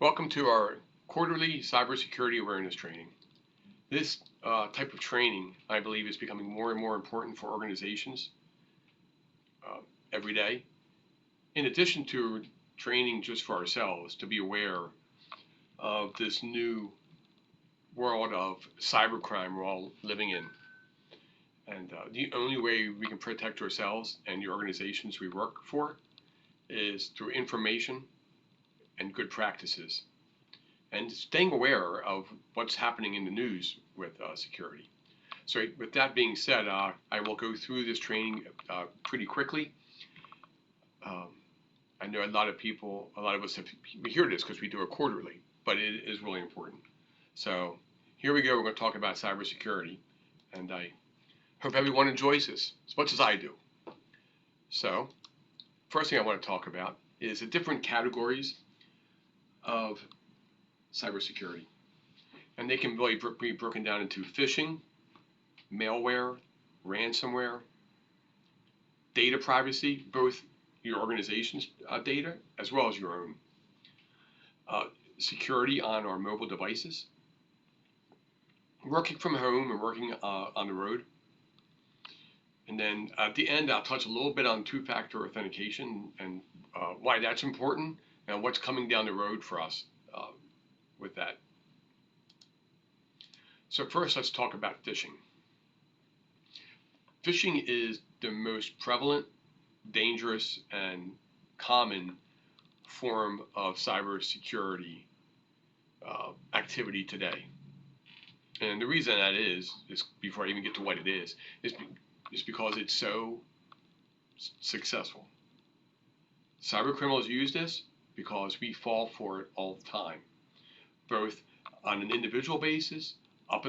Welcome to our quarterly cybersecurity awareness training. This type of training, I believe, is becoming more and more important for organizations every day. In addition to training just for ourselves to be aware of this new world of cybercrime we're all living in. And the only way we can protect ourselves and the organizations we work for is through information and good practices, and staying aware of what's happening in the news with security. So with that being said, I will go through this training pretty quickly. I know a lot of us we hear this because we do it quarterly, but it is really important. So here we go. We're going to talk about cybersecurity, and I hope everyone enjoys this as much as I do. So first thing I want to talk about is the different categories of cybersecurity. And they can really be broken down into phishing, malware, ransomware, data privacy, both your organization's data as well as your own, security on our mobile devices, working from home and working on the road. And then at the end, I'll touch a little bit on two-factor authentication and why that's important and what's coming down the road for us with that. So first, let's talk about phishing. Phishing is the most prevalent, dangerous, and common form of cybersecurity activity today. And the reason that is before I even get to what it is because it's so successful. Cyber criminals use this because we fall for it all the time, both on an individual basis up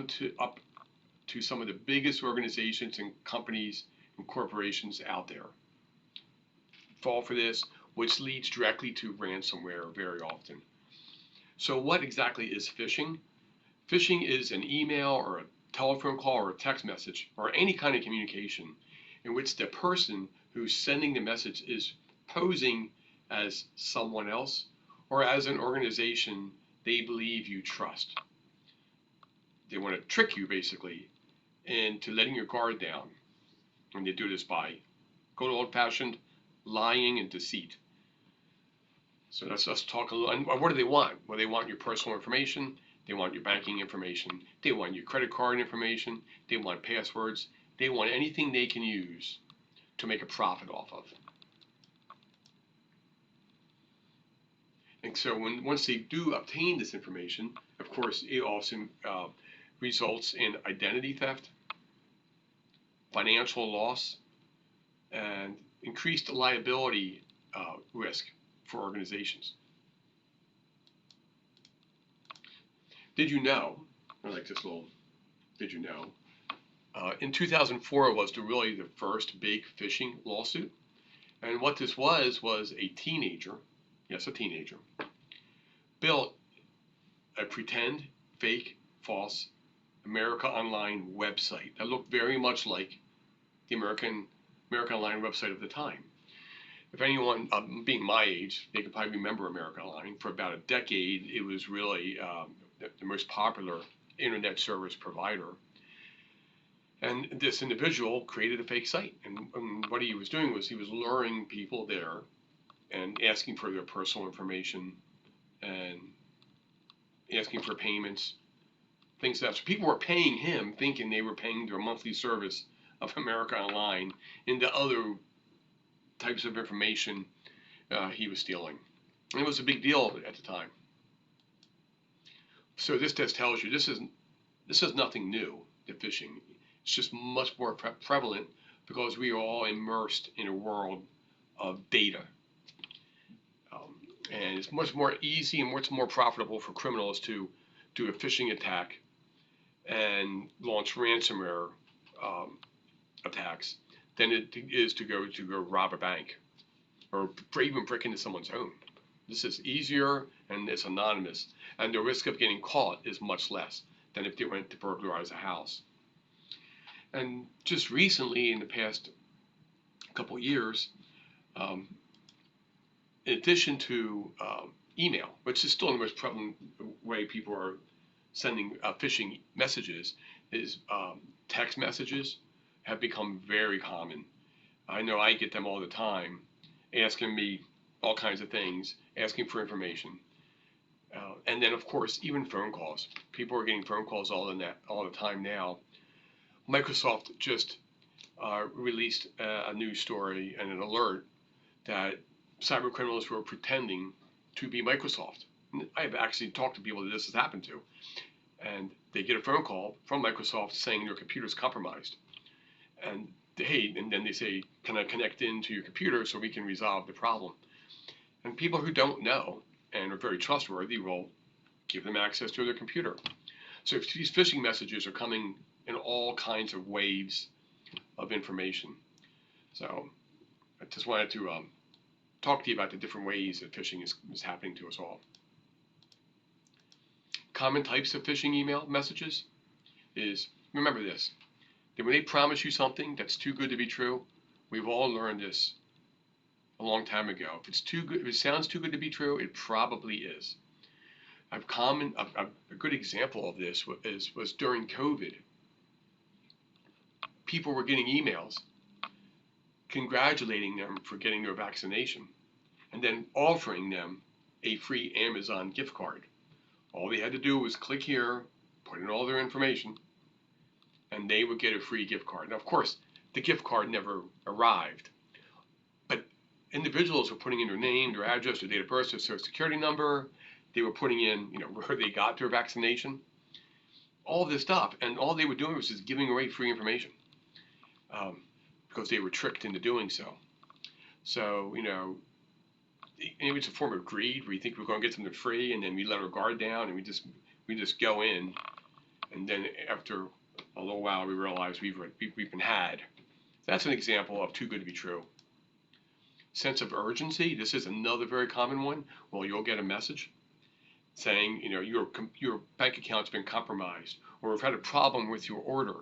to some of the biggest organizations and companies and corporations out there. Fall for this, which leads directly to ransomware very often. So what exactly is phishing? Phishing is an email or a telephone call or a text message or any kind of communication in which the person who's sending the message is posing as someone else or as an organization they believe you trust. They want to trick you basically into letting your guard down. And they do this by good old-fashioned lying and deceit. So let's talk a little. And what do they want? Well, they want your personal information. They want your banking information. They want your credit card information. They want passwords. They want anything they can use to make a profit off of. And so once they do obtain this information, of course, it also results in identity theft, financial loss, and increased liability risk for organizations. Did you know, I like this little, did you know, in 2004 was really the first big phishing lawsuit. And what this was a teenager, yes, a teenager, built a pretend, fake, false America Online website that looked very much like the American Online website of the time. If anyone, being my age, they could probably remember America Online. For about a decade, it was really the most popular internet service provider. And this individual created a fake site. And what he was doing was he was luring people there and asking for their personal information and asking for payments, things like that. So people were paying him thinking they were paying their monthly service of America Online into other types of information he was stealing. And it was a big deal at the time. So this just tells you this is nothing new, the phishing. It's just much more prevalent because we are all immersed in a world of data. And it's much more easy and much more profitable for criminals to do a phishing attack and launch ransomware attacks than it is to go rob a bank or even break into someone's home. This is easier and it's anonymous, and the risk of getting caught is much less than if they went to burglarize a house. And just recently, in the past couple years, in addition to email, which is still the most prevalent way people are sending phishing messages, is text messages have become very common. I know I get them all the time, asking me all kinds of things, asking for information. And then, of course, even phone calls. People are getting phone calls all the time now. Microsoft just released a news story and an alert that cyber criminals were pretending to be Microsoft. And I've actually talked to people that this has happened to, and they get a phone call from Microsoft saying your computer's compromised, and then they say, "Can I connect into your computer so we can resolve the problem?" And people who don't know and are very trustworthy will give them access to their computer. So if these phishing messages are coming in all kinds of waves of information. So I just wanted to talk to you about the different ways that phishing is happening to us all. Common types of phishing email messages is, remember this, that when they promise you something that's too good to be true, we've all learned this a long time ago. If it's too good, if it sounds too good to be true, it probably is. A good example of this was during COVID. People were getting emails congratulating them for getting their vaccination and then offering them a free Amazon gift card. All they had to do was click here, put in all their information, and they would get a free gift card. Now, of course, the gift card never arrived, but individuals were putting in their name, their address, their date of birth, their social security number. They were putting in, where they got their vaccination, all this stuff, and all they were doing was just giving away free information because they were tricked into doing so. So, maybe it's a form of greed where you think we're going to get something free, and then we let our guard down and we just go in, and then after a little while we realize we've been had. That's an example of too good to be true. Sense of urgency. This is another very common one. Well, you'll get a message saying, your bank account's been compromised, or we've had a problem with your order,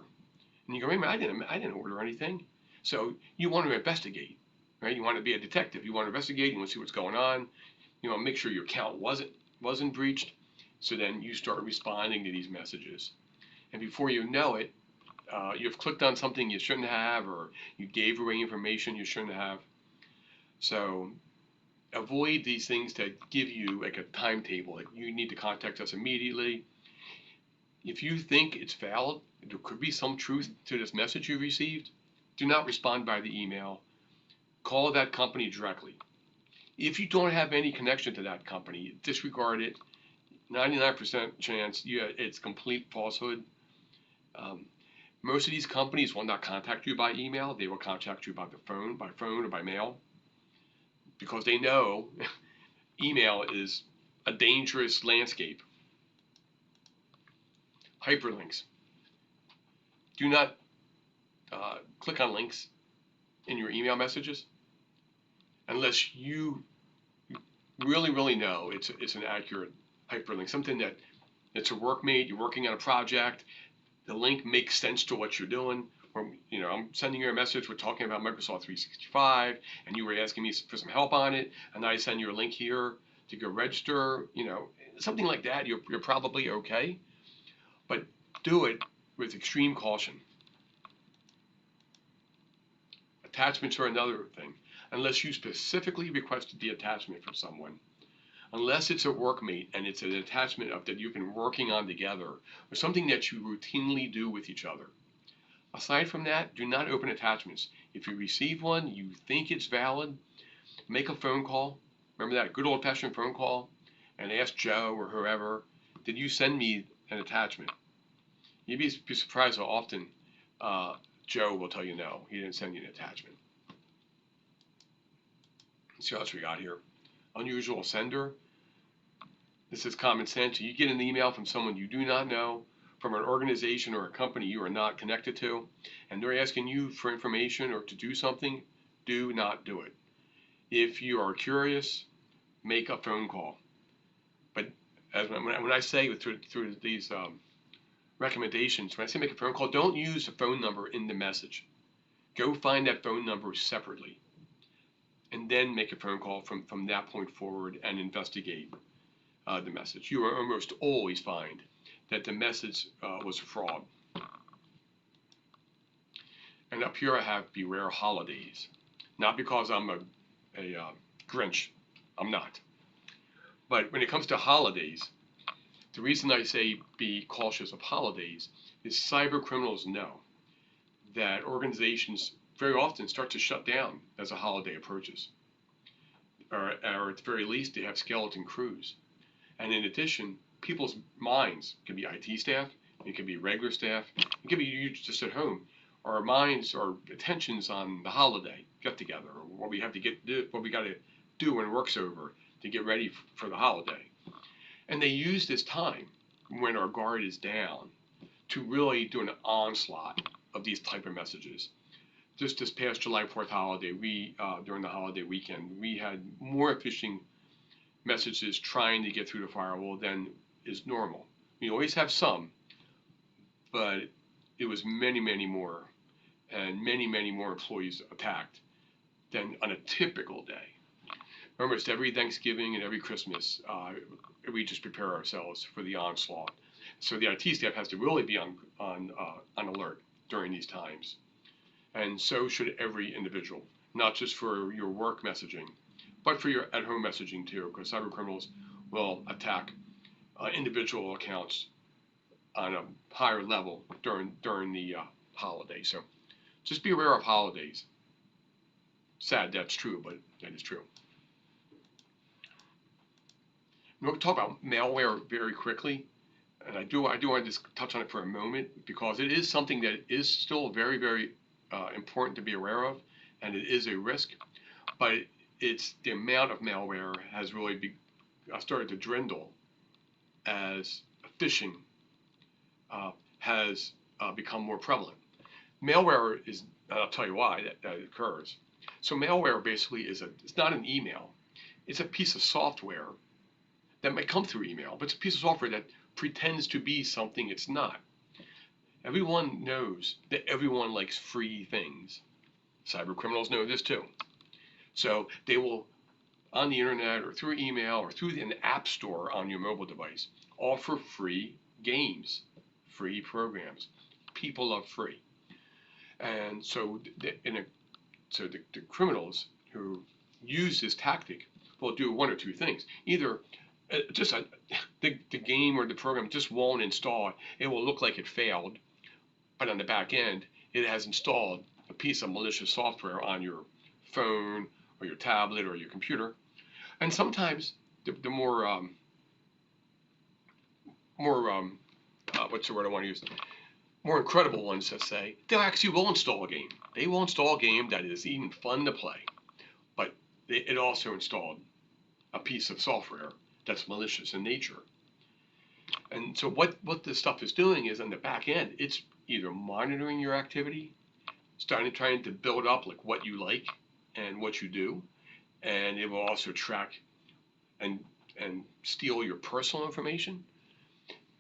and you go, wait a minute, I didn't order anything. So you want to investigate, right? You want to be a detective. You want to investigate. You want to see what's going on. You want to make sure your account wasn't breached. So then you start responding to these messages, and before you know it, you've clicked on something you shouldn't have, or you gave away information you shouldn't have. So avoid these things that give you like a timetable, like you need to contact us immediately. If you think it's valid, there could be some truth to this message you received, do not respond by the email. Call that company directly. If you don't have any connection to that company, disregard it. 99% chance it's complete falsehood. Most of these companies will not contact you by email. They will contact you by phone or by mail, because they know email is a dangerous landscape. Hyperlinks. Do not click on links in your email messages unless you really know it's an accurate hyperlink, something that it's a workmate, you're working on a project, the link makes sense to what you're doing. Or, I'm sending you a message, we're talking about Microsoft 365, and you were asking me for some help on it, and I send you a link here to go register, something like that, you're probably okay. But do it with extreme caution. Attachments are another thing. Unless you specifically requested the attachment from someone, unless it's a workmate and it's an attachment that you've been working on together, or something that you routinely do with each other. Aside from that, do not open attachments. If you receive one, you think it's valid, make a phone call. Remember that good old-fashioned phone call, and ask Joe or whoever, did you send me an attachment? You'd be surprised how often Joe will tell you no, he didn't send you an attachment. Let's see what else we got here. Unusual sender. This is common sense. You get an email from someone you do not know, from an organization or a company you are not connected to, and they're asking you for information or to do something, do not do it. If you are curious, make a phone call. But when I say through these recommendations, when I say make a phone call, don't use the phone number in the message. Go find that phone number separately and then make a phone call from that point forward and investigate the message. You will almost always find that the message was a fraud. And up here I have beware holidays. Not because I'm a Grinch, I'm not. But when it comes to holidays, the reason I say be cautious of holidays is cyber criminals know that organizations very often start to shut down as a holiday approaches. Or at the very least, they have skeleton crews. And in addition, people's minds can be IT staff, it can be regular staff, it can be you just at home. Our minds, our attentions on the holiday get together, or what we have to what we got to do when work's over to get ready for the holiday. And they use this time when our guard is down to really do an onslaught of these type of messages. Just this past July 4th holiday, during the holiday weekend, we had more phishing messages trying to get through the firewall than is normal. We always have some, but it was many, many more, and many, many more employees attacked than on a typical day. Almost every Thanksgiving and every Christmas, we just prepare ourselves for the onslaught. So the IT staff has to really be on alert during these times. And so should every individual, not just for your work messaging, but for your at-home messaging too, because cyber criminals will attack individual accounts on a higher level during the holiday. So just be aware of holidays. Sad that's true, but that is true. I'm going to talk about malware very quickly, and I do want to just touch on it for a moment because it is something that is still very, very important to be aware of, and it is a risk. But it's the amount of malware has really started to dwindle as phishing has become more prevalent. Malware is, and I'll tell you why that occurs. So malware basically it's not an email. It's a piece of software that might come through email, but it's a piece of software that pretends to be something it's not. Everyone knows that everyone likes free things. Cyber criminals know this too. So they will, on the internet or through email or through an app store on your mobile device, offer free games, free programs. People love free. And so the criminals who use this tactic will do one or two things. Either the game or the program just won't install. It will look like it failed, but on the back end, it has installed a piece of malicious software on your phone or your tablet or your computer. And sometimes the more what's the word I want to use? More incredible ones, let's say, they actually will install a game. They will install a game that is even fun to play, but it also installed a piece of software that's malicious in nature. And so what this stuff is doing is on the back end, it's either monitoring your activity, trying to build up like what you like and what you do, and it will also track and steal your personal information.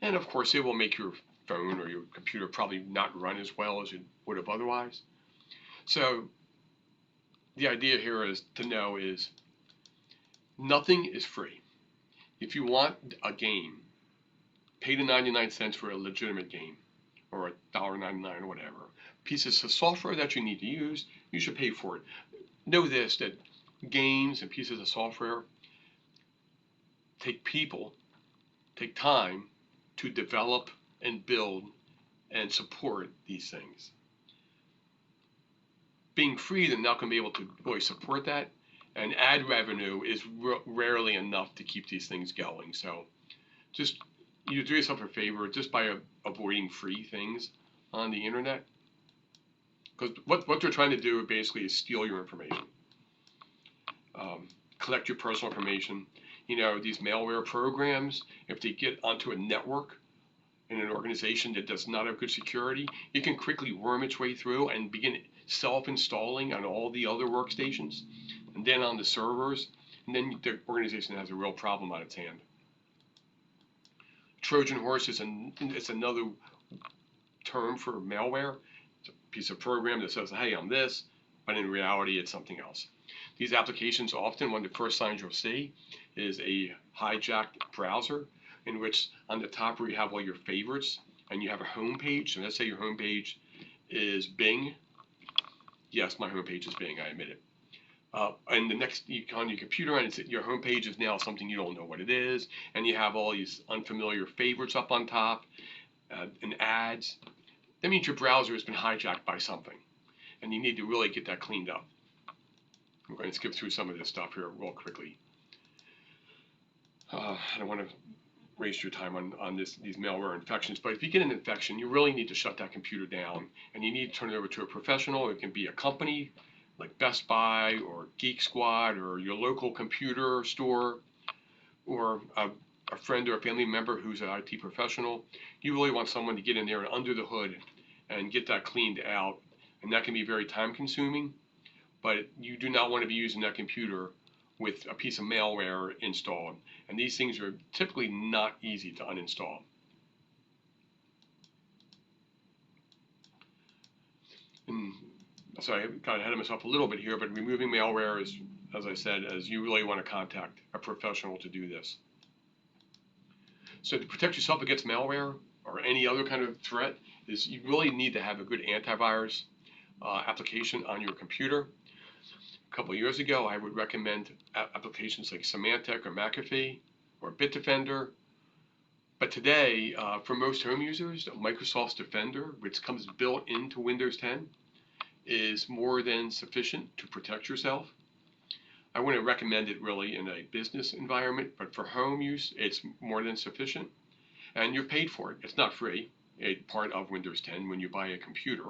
And of course, it will make your phone or your computer probably not run as well as it would have otherwise. So the idea here is to know is nothing is free. If you want a game, pay the 99 cents for a legitimate game or $1.99 or whatever. Pieces of software that you need to use, you should pay for it. Know this, that games and pieces of software take time to develop and build and support these things. Being free, they're not going to be able to really support that, and ad revenue is rarely enough to keep these things going. So just you do yourself a favor just by avoiding free things on the internet, because what they're trying to do basically is steal your information, collect your personal information. You know, these malware programs, if they get onto a network in an organization that does not have good security, it can quickly worm its way through and begin self-installing on all the other workstations and then on the servers, and then the organization has a real problem on its hand. Trojan horse is another term for malware. It's a piece of program that says, hey, I'm this, but in reality, it's something else. These applications, often one of the first signs you'll see is a hijacked browser, in which on the top where you have all your favorites and you have a home page. So let's say your home page is Bing. Yes, my home page is Bing, I admit it. And the next, on your computer, and your home page is now something you don't know what it is, and you have all these unfamiliar favorites up on top and ads. That means your browser has been hijacked by something, and you need to really get that cleaned up. I'm going to skip through some of this stuff here real quickly. I don't want to waste your time on these malware infections, but if you get an infection, you really need to shut that computer down, and you need to turn it over to a professional. It can be a company like Best Buy or Geek Squad or your local computer store, or a friend or a family member who's an IT professional. You really want someone to get in there and under the hood and get that cleaned out, and that can be very time consuming, but you do not want to be using that computer with a piece of malware installed, and these things are typically not easy to uninstall. And so I kind of ahead of myself a little bit here, but removing malware is, as I said, as you really want to contact a professional to do this. So to protect yourself against malware or any other kind of threat, is you really need to have a good antivirus application on your computer. A couple of years ago, I would recommend applications like Symantec or McAfee or Bitdefender. But today, for most home users, Microsoft's Defender, which comes built into Windows 10, is more than sufficient to protect yourself. I wouldn't recommend it really in a business environment, but for home use, it's more than sufficient. And you're paid for it. It's not free. It's part of Windows 10 when you buy a computer.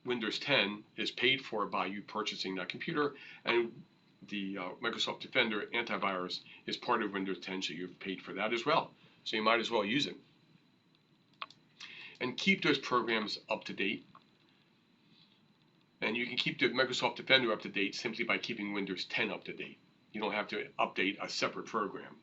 Windows 10 is paid for by you purchasing that computer, and the Microsoft Defender antivirus is part of Windows 10, so you've paid for that as well. So you might as well use it. And keep those programs up to date. And you can keep the Microsoft Defender up to date simply by keeping Windows 10 up to date. You don't have to update a separate program.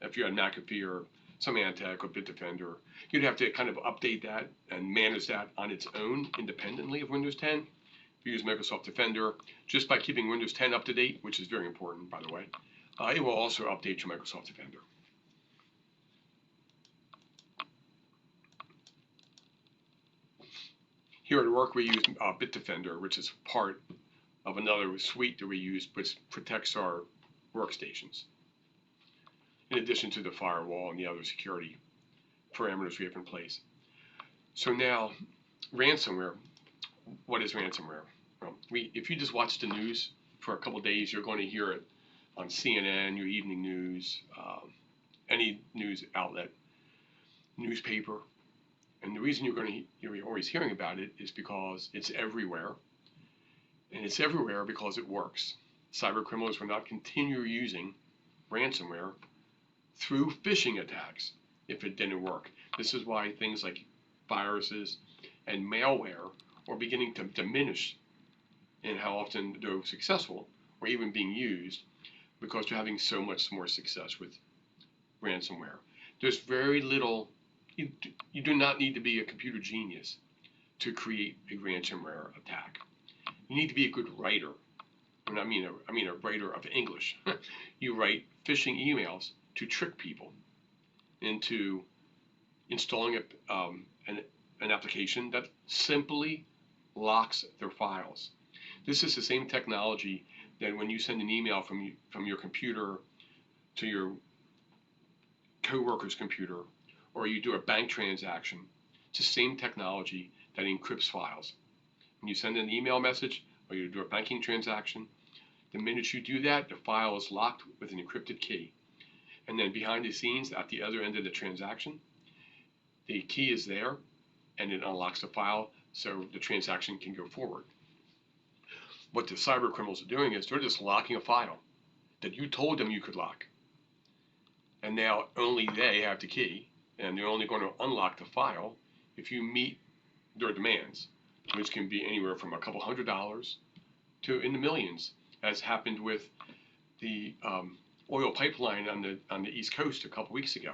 If you had McAfee or Symantec or Bitdefender, you'd have to kind of update that and manage that on its own independently of Windows 10. If you use Microsoft Defender, just by keeping Windows 10 up to date, which is very important, by the way, it will also update your Microsoft Defender. Here at work, we use Bitdefender, which is part of another suite that we use, which protects our workstations, in addition to the firewall and the other security parameters we have in place. So now, ransomware. What is ransomware? Well, if you just watch the news for a couple of days, you're going to hear it on CNN, your evening news, any news outlet, newspaper. And the reason you're always hearing about it is because it's everywhere. And it's everywhere because it works. Cyber criminals will not continue using ransomware through phishing attacks if it didn't work. This is why things like viruses and malware are beginning to diminish in how often they're successful or even being used, because they're having so much more success with ransomware. There's very little. You do not need to be a computer genius to create a ransomware attack. You need to be a good writer. And I mean a writer of English. You write phishing emails to trick people into installing an application that simply locks their files. This is the same technology that when you send an email from your computer to your coworker's computer, or you do a bank transaction, it's the same technology that encrypts files. When you send an email message or you do a banking transaction, the minute you do that, the file is locked with an encrypted key. And then behind the scenes, at the other end of the transaction, the key is there and it unlocks the file so the transaction can go forward. What the cyber criminals are doing is they're just locking a file that you told them you could lock. And now only they have the key, and they're only going to unlock the file if you meet their demands, which can be anywhere from a couple $100s to in the millions, as happened with the oil pipeline on the East Coast a couple weeks ago.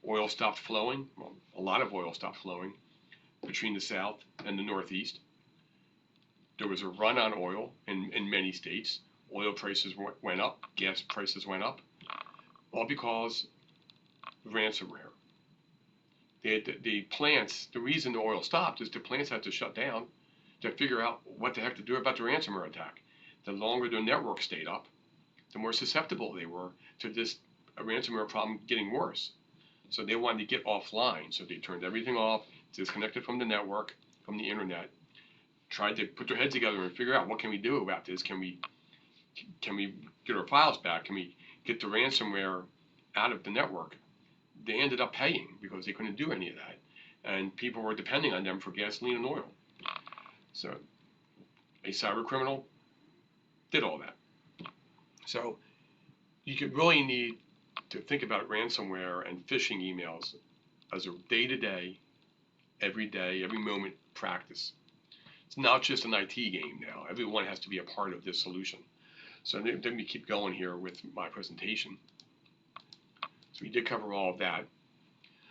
Oil stopped flowing. Well, a lot of oil stopped flowing between the South and the Northeast. There was a run on oil in many states. Oil prices went up, gas prices went up, all because of ransomware. The plants, the reason the oil stopped is the plants had to shut down to figure out what the heck to do about the ransomware attack. The longer their network stayed up, the more susceptible they were to this ransomware problem getting worse. So they wanted to get offline. So they turned everything off, disconnected from the network, from the internet, tried to put their heads together and figure out what can we do about this? Can we get our files back? Can we get the ransomware out of the network? They ended up paying because they couldn't do any of that, and people were depending on them for gasoline and oil. So a cyber criminal did all that. So you could really need to think about ransomware and phishing emails as a day-to-day, every moment practice. It's not just an IT game now. Everyone has to be a part of this solution. So let me keep going here with my presentation. So we did cover all of that.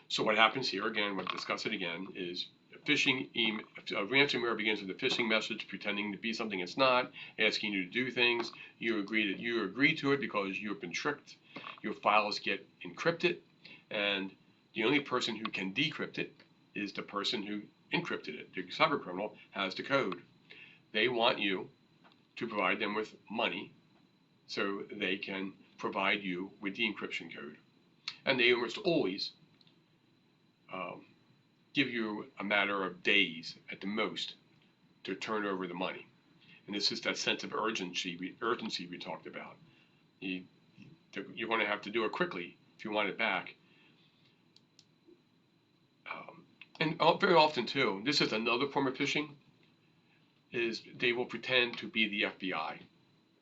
So what happens here, again, we'll discuss it again, is ransomware begins with a phishing message pretending to be something it's not, asking you to do things. You agree to it because you have been tricked. Your files get encrypted, and the only person who can decrypt it is the person who encrypted it. The cyber criminal has the code. They want you to provide them with money so they can provide you with the encryption code. And they almost always give you a matter of days at the most to turn over the money. And this is that sense of urgency we talked about. You're going to have to do it quickly if you want it back. And very often too, this is another form of phishing, is they will pretend to be the FBI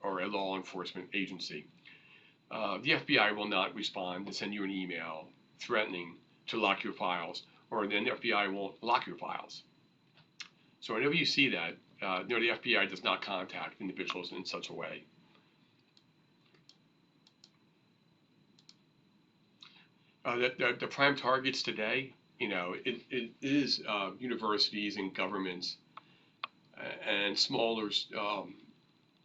or a law enforcement agency. The FBI will not respond and send you an email threatening to lock your files, or then the FBI won't lock your files. So whenever you see that, the FBI does not contact individuals in such a way. The prime targets today, it is universities and governments and smaller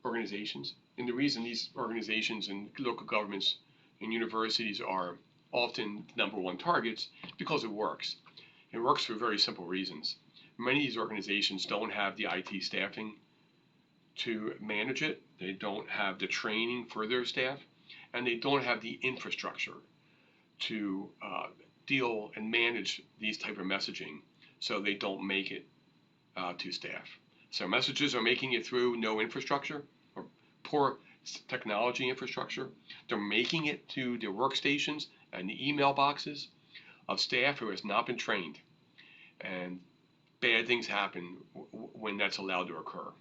organizations. And the reason these organizations and local governments and universities are often #1 targets because it works. It works for very simple reasons. Many of these organizations don't have the IT staffing to manage it. They don't have the training for their staff, and they don't have the infrastructure to deal and manage these type of messaging, so they don't make it to staff. So messages are making it through no infrastructure or poor technology infrastructure. They're making it to their workstations and the email boxes of staff who has not been trained. And bad things happen when that's allowed to occur.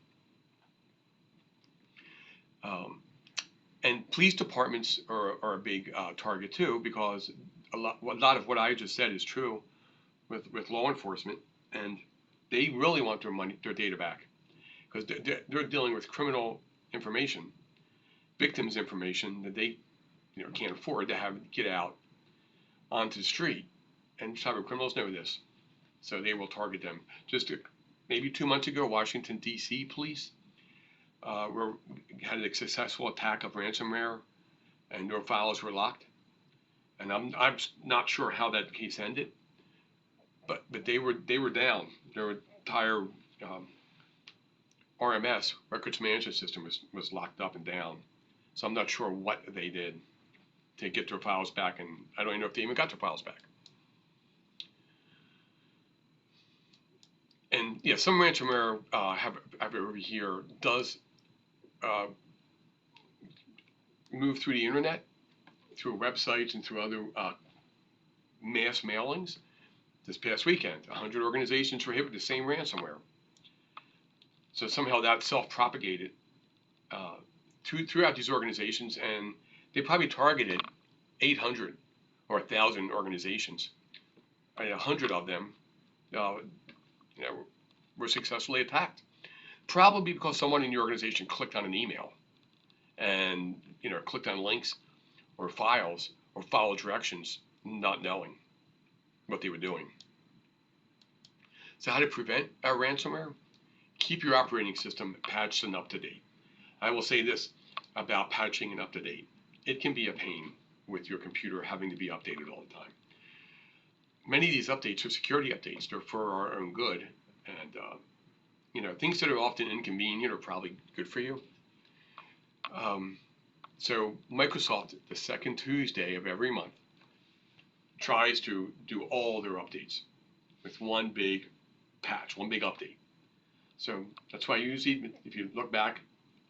And police departments are a big target too, because a lot of what I just said is true with law enforcement, and they really want their data back, because they're dealing with criminal information, victims' information that they can't afford to have get out onto the street, and cyber criminals know this, so they will target them. Just maybe 2 months ago, Washington D.C. police had a successful attack of ransomware, and their files were locked. And I'm not sure how that case ended, but they were down. Their entire RMS, records management system, was locked up and down. So I'm not sure what they did to get their files back, and I don't even know if they even got their files back. And yeah, some ransomware have over here does move through the internet, through websites and through other mass mailings. This past weekend, 100 organizations were hit with the same ransomware. So somehow that self-propagated throughout these organizations, and they probably targeted 800 or 1,000 organizations. 100 of them were successfully attacked. Probably because someone in your organization clicked on an email and clicked on links or files or followed directions, not knowing what they were doing. So how to prevent ransomware? keep your operating system patched and up to date. I will say this about patching and up to date. It can be a pain with your computer having to be updated all the time. Many of these updates are security updates. They're for our own good. And, things that are often inconvenient are probably good for you. So Microsoft, the second Tuesday of every month, tries to do all their updates with one big patch, one big update. So that's why usually, if you look back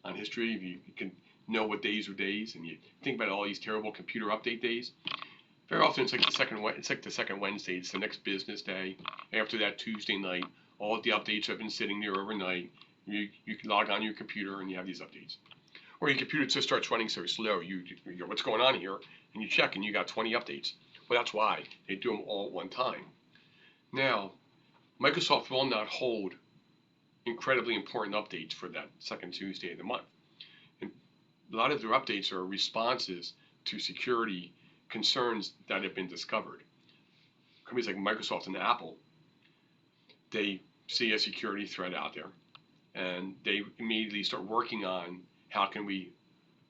on history, if you can know what days are days, and you think about all these terrible computer update days, very often it's like the second Wednesday. It's the next business day. After that Tuesday night, all of the updates have been sitting there overnight. You can log on your computer and you have these updates. Or your computer just starts running so slow. You go, what's going on here? And you check and you got 20 updates. Well, that's why they do them all at one time. Now, Microsoft will not hold incredibly important updates for that second Tuesday of the month. And a lot of their updates are responses to security concerns that have been discovered. Companies like Microsoft and Apple, they see a security threat out there, and they immediately start working on how can we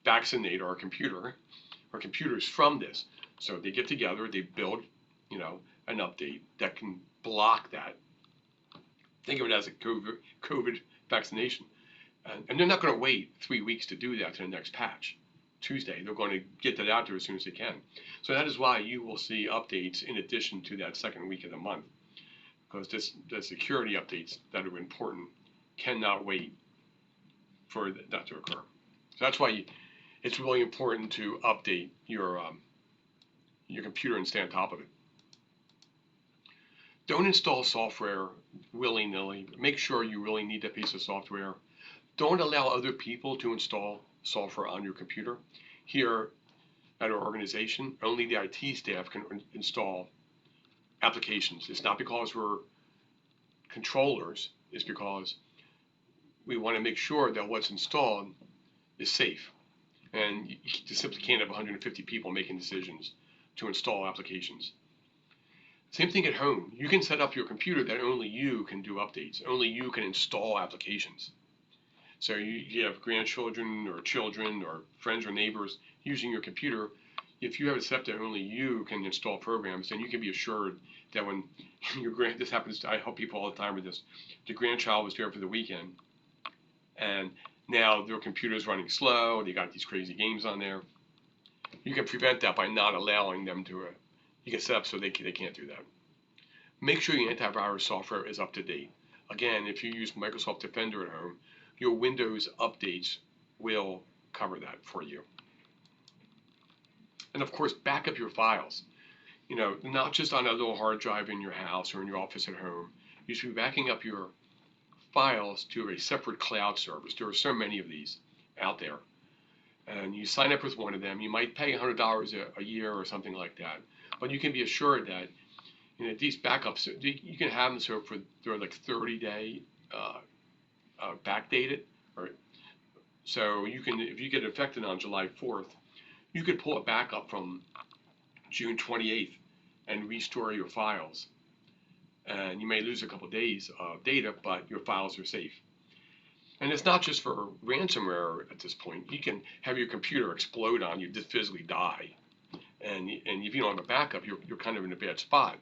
vaccinate our computers from this. So they get together, they build, an update that can block that. Think of it as a COVID vaccination. And they're not going to wait 3 weeks to do that to the next patch. Tuesday, they're going to get that out there as soon as they can. So that is why you will see updates in addition to that second week of the month, because the security updates that are important cannot wait for that to occur. So that's why it's really important to update your computer and stay on top of it. Don't install software willy-nilly. Make sure you really need that piece of software. Don't allow other people to install software on your computer. Here at our organization, only the IT staff can install applications. It's not because we're controllers, it's because we want to make sure that what's installed is safe. And you just simply can't have 150 people making decisions to install applications. Same thing at home. You can set up your computer that only you can do updates, only you can install applications. So you have grandchildren or children or friends or neighbors using your computer. If you have it set up that only you can install programs, then you can be assured that when this happens, I help people all the time with this. The grandchild was there for the weekend, and now their computer's running slow. They got these crazy games on there. You can prevent that by not allowing them to. You can set up so they can't do that. Make sure your antivirus software is up to date. Again, if you use Microsoft Defender at home, your Windows updates will cover that for you. And of course, back up your files. Not just on a little hard drive in your house or in your office at home. You should be backing up your files to a separate cloud service. There are so many of these out there. And you sign up with one of them. You might pay $100 a year or something like that. But you can be assured that these backups, you can have them so they're like 30-day backdated. So you can, if you get infected on July 4th, you could pull it back up from June 28th and restore your files. And you may lose a couple of days of data, but your files are safe. And it's not just for ransomware at this point. You can have your computer explode on you, just physically die. And if you don't have a backup, you're kind of in a bad spot.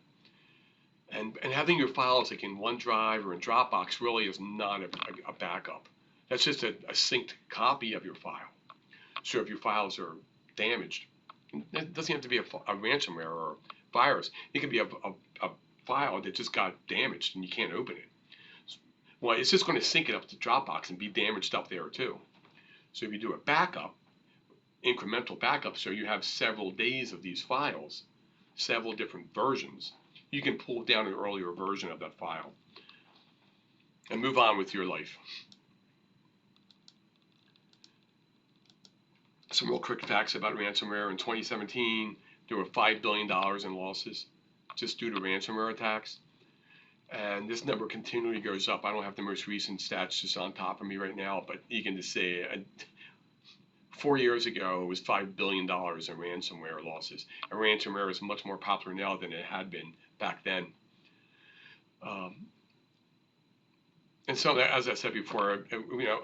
And having your files like in OneDrive or in Dropbox really is not a backup. That's just a synced copy of your file. So if your files are damaged, it doesn't have to be a ransomware or a virus. It could be a file that just got damaged and you can't open it. Well, it's just going to sync it up to Dropbox and be damaged up there too. So if you do a backup, incremental backup, so you have several days of these files, several different versions, you can pull down an earlier version of that file and move on with your life. Some real quick facts about ransomware. In 2017, there were $5 billion in losses just due to ransomware attacks. And this number continually goes up. I don't have the most recent stats just on top of me right now, but you can just say 4 years ago, it was $5 billion in ransomware losses. And ransomware is much more popular now than it had been back then. And so, as I said before,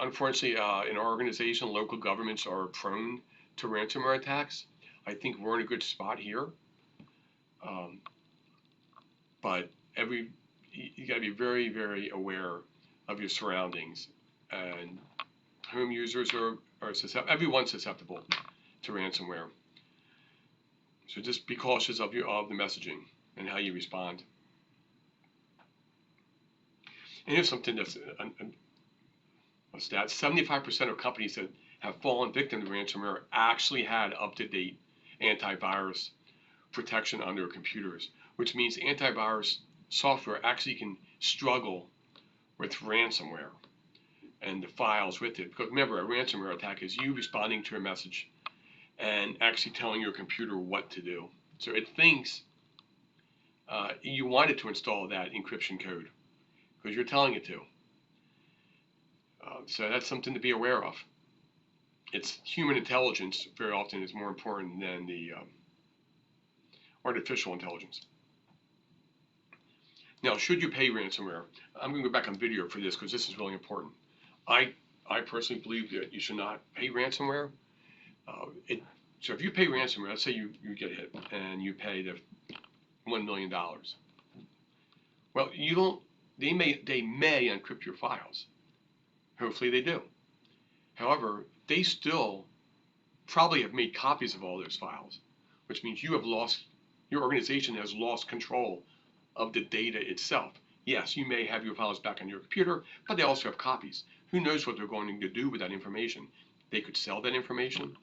unfortunately, in our organization, local governments are prone to ransomware attacks. I think we're in a good spot here, um, but you got to be very, very aware of your surroundings, and home users are everyone's susceptible to ransomware. So just be cautious of the messaging and how you respond. And here's something that's a stat: 75% of companies that have fallen victim to ransomware actually had up-to-date antivirus protection on their computers, which means antivirus software actually can struggle with ransomware and the files with it. Because remember, a ransomware attack is you responding to a message and actually telling your computer what to do. So it thinks you want it to install that encryption code because you're telling it to. So that's something to be aware of. It's human intelligence very often is more important than the artificial intelligence. Now, should you pay ransomware? I'm going to go back on video for this because this is really important. I personally believe that you should not pay ransomware. So if you pay ransomware, let's say you get hit and you pay the $1 million. Well, you don't. They may encrypt your files. Hopefully they do. However, they still probably have made copies of all those files, which means your organization has lost control of the data itself. Yes, you may have your files back on your computer, but they also have copies. Who knows what they're going to do with that information? They could sell that information.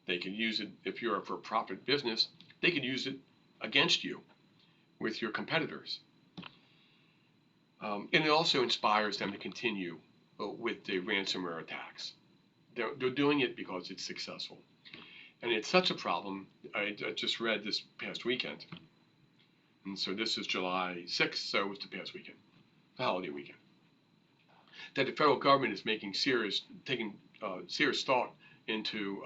They could use it, if you're a for-profit business, they could use it against you with your competitors. And it also inspires them to continue with the ransomware attacks. They're doing it because it's successful. And it's such a problem. I just read this past weekend. And so this is July 6th, so it's the past weekend, the holiday weekend, that the federal government is taking serious thought into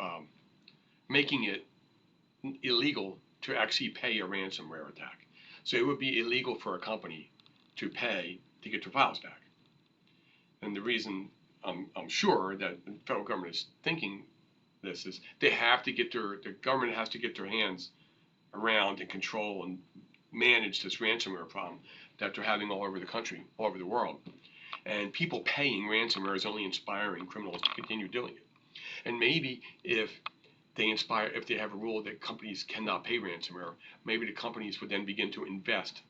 making it illegal to actually pay a ransomware attack. So it would be illegal for a company to pay to get their files back. And the reason I'm sure that the federal government is thinking this is the government has to get their hands around and control and manage this ransomware problem that they're having all over the country, all over the world. And people paying ransomware is only inspiring criminals to continue doing it. And maybe if they have a rule that companies cannot pay ransomware, maybe the companies would then begin to invest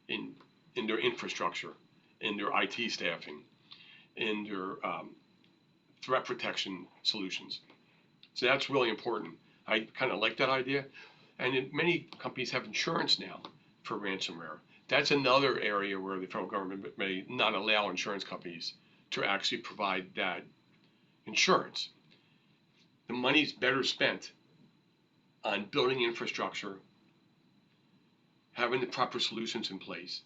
in their infrastructure, in their IT staffing, in their threat protection solutions. So that's really important. I kind of like that idea. And many companies have insurance now for ransomware. That's another area where the federal government may not allow insurance companies to actually provide that insurance. The money's better spent on building infrastructure, having the proper solutions in place,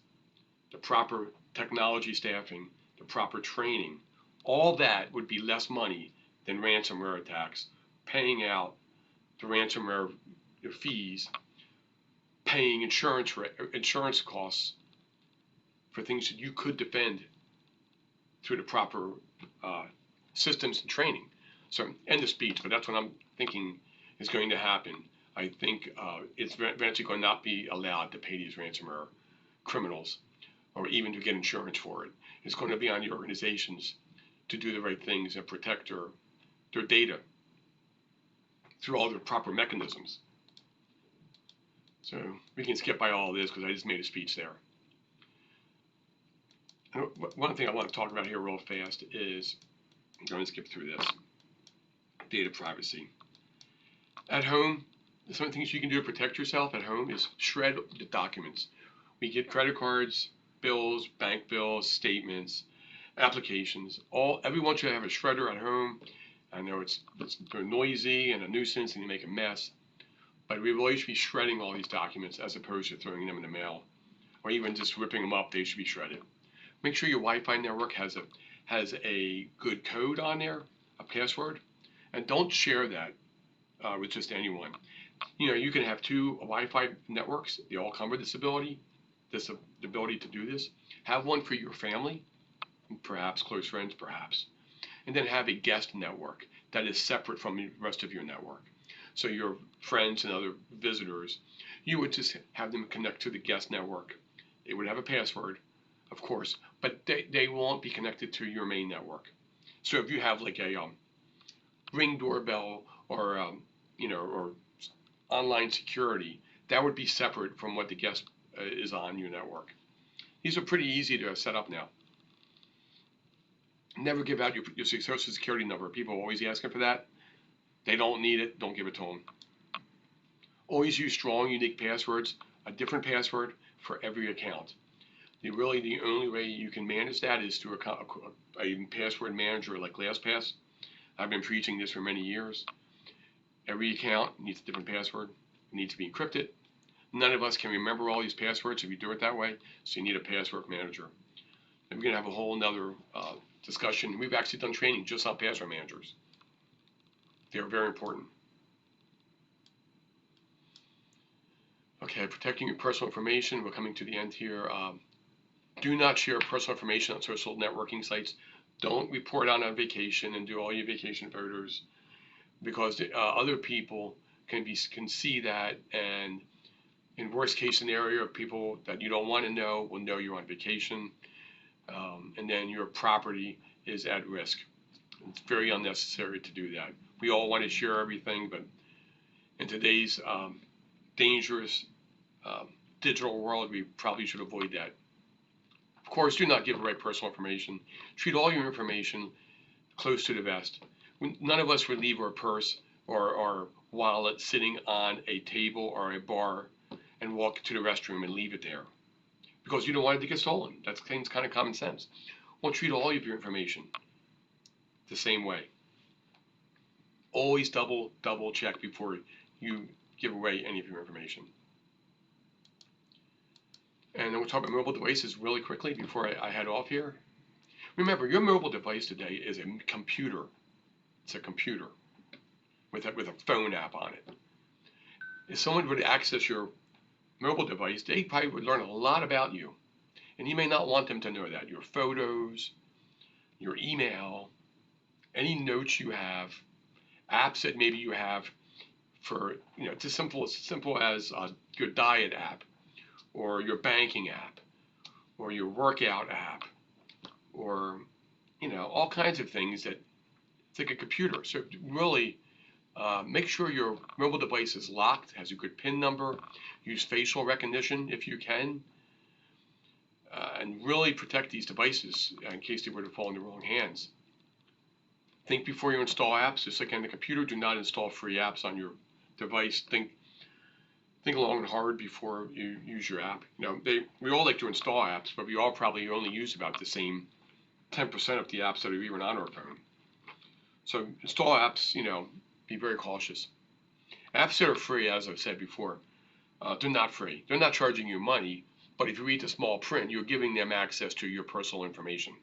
the proper technology staffing, the proper training. All that would be less money than ransomware attacks, paying out the ransomware fees, paying insurance costs for things that you could defend through the proper systems and training. So, end of speech, but that's what I'm thinking is going to happen. I think it's eventually going to not be allowed to pay these ransomware criminals or even to get insurance for it. It's going to be on the organizations to do the right things and protect their data through all the proper mechanisms. So we can skip by all of this because I just made a speech there. And one thing I want to talk about here real fast is, I'm going to skip through this, data privacy. At home, some of the things you can do to protect yourself at home is shred the documents. We get credit cards, bills, bank bills, statements, applications. Everyone should have a shredder at home. I know they're noisy and a nuisance and they make a mess, but we really should be shredding all these documents as opposed to throwing them in the mail or even just ripping them up. They should be shredded. Make sure your Wi-Fi network has a good code on there, a password, and don't share that with just anyone. You can have two Wi-Fi networks. They all come with this ability to do this. Have one for your family perhaps close friends, perhaps. And then have a guest network that is separate from the rest of your network. So your friends and other visitors, you would just have them connect to the guest network. It would have a password, of course, but they won't be connected to your main network. So if you have like a Ring doorbell or or online security, that would be separate from what the guest is on your network. These are pretty easy to set up now. Never give out your social security number. People are always asking for that. They don't need it. Don't give it to them. Always use strong, unique passwords, a different password for every account. The only way you can manage that is through a password manager like LastPass. I've been preaching this for many years. Every account needs a different password. It needs to be encrypted. None of us can remember all these passwords if you do it that way, so you need a password manager. And we're going to have a whole nother discussion. We've actually done training just on password managers. They're very important. Okay, protecting your personal information. We're coming to the end here. Do not share personal information on social networking sites. Don't report on vacation and do all your vacation photos, because other people can see that, and in worst case scenario, people that you don't want to know will know you're on vacation, and then your property is at risk. It's very unnecessary to do that. We all want to share everything, but in today's dangerous digital world, we probably should avoid that. Of course, do not give away personal information. Treat all your information close to the vest. None of us would leave our purse or our wallet sitting on a table or a bar and walk to the restroom and leave it there because you don't want it to get stolen. That seems kind of common sense. Well, treat all of your information the same way. Always double check before you give away any of your information. And then we'll talk about mobile devices really quickly before I head off here. Remember, your mobile device today is a computer. It's a computer with a phone app on it. If someone would access your mobile device, they probably would learn a lot about you. And you may not want them to know that. Your photos, your email, any notes you have, apps that maybe you have for, it's as simple as your diet app, or your banking app, or your workout app, or all kinds of things that it's like a computer. So really make sure your mobile device is locked, has a good PIN number, use facial recognition if you can, and really protect these devices in case they were to fall in the wrong hands. Think before you install apps. Just like on the computer, do not install free apps on your device. Think long and hard before you use your app. We all like to install apps, but we all probably only use about the same 10% of the apps that are even on our phone. So install apps, be very cautious. Apps that are free, as I've said before, they're not free. They're not charging you money, but if you read the small print, you're giving them access to your personal information.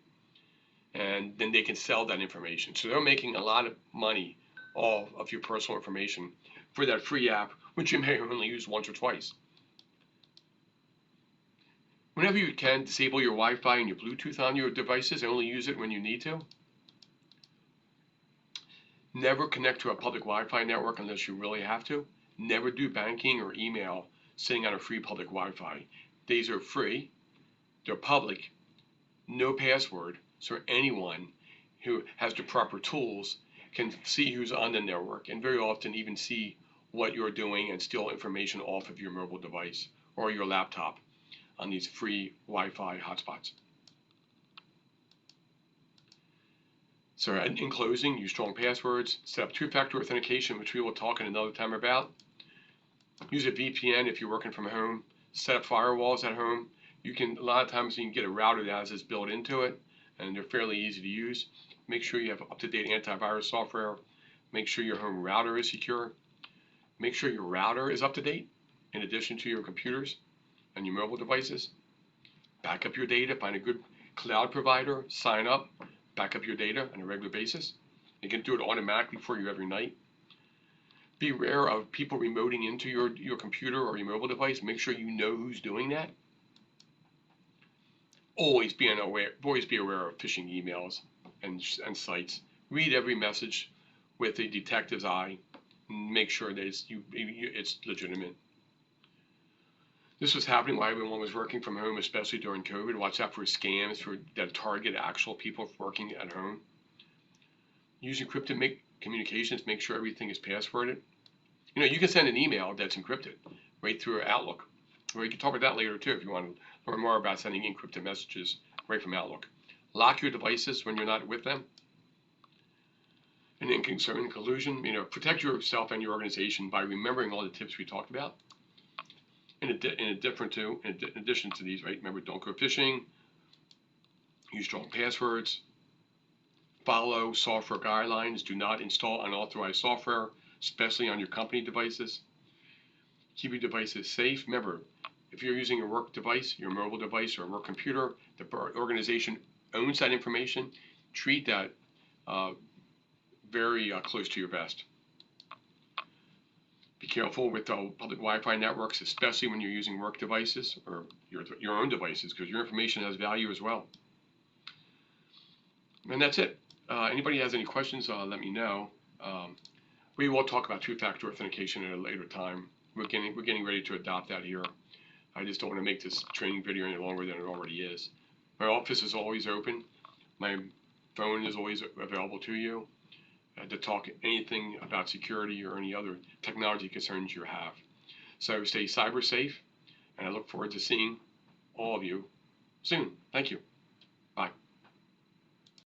And then they can sell that information. So they're making a lot of money off of your personal information for that free app, which you may only use once or twice. Whenever you can, disable your Wi-Fi and your Bluetooth on your devices and only use it when you need to. Never connect to a public Wi-Fi network unless you really have to. Never do banking or email sitting on a free public Wi-Fi. These are free, they're public, no password, so anyone who has the proper tools can see who's on the network and very often even see what you're doing and steal information off of your mobile device or your laptop on these free Wi-Fi hotspots. So in closing, use strong passwords, set up two-factor authentication, which we will talk in another time about. Use a VPN if you're working from home. Set up firewalls at home. A lot of times you can get a router that has this built into it, and they're fairly easy to use. Make sure you have up-to-date antivirus software. Make sure your home router is secure. Make sure your router is up to date in addition to your computers and your mobile devices. Back up your data, find a good cloud provider, sign up, back up your data on a regular basis. You can do it automatically for you every night. Beware of people remoting into your computer or your mobile device. Make sure you know who's doing that. Always be aware of phishing emails and sites. Read every message with a detective's eye. And make sure that it's legitimate. This was happening while everyone was working from home, especially during COVID. Watch out for scams that target actual people working at home. Use encrypted communications. Make sure everything is passworded. You can send an email that's encrypted right through Outlook. Or you can talk about that later too if you want to learn more about sending encrypted messages right from Outlook. Lock your devices when you're not with them. And in conclusion, protect yourself and your organization by remembering all the tips we talked about. In addition to these, right? Remember, don't go phishing. Use strong passwords. Follow software guidelines. Do not install unauthorized software, especially on your company devices. Keep your devices safe. Remember, if you're using a work device, your mobile device, or a work computer, the organization owns that information. Treat that very close to your vest. Be careful with public Wi-Fi networks, especially when you're using work devices or your own devices, because your information has value as well. And that's it. Anybody has any questions, let me know. We will talk about two-factor authentication at a later time. We're getting ready to adopt that here. I just don't want to make this training video any longer than it already is. My office is always open. My phone is always available to you to talk anything about security or any other technology concerns you have. So stay cyber safe, and I look forward to seeing all of you soon. Thank you.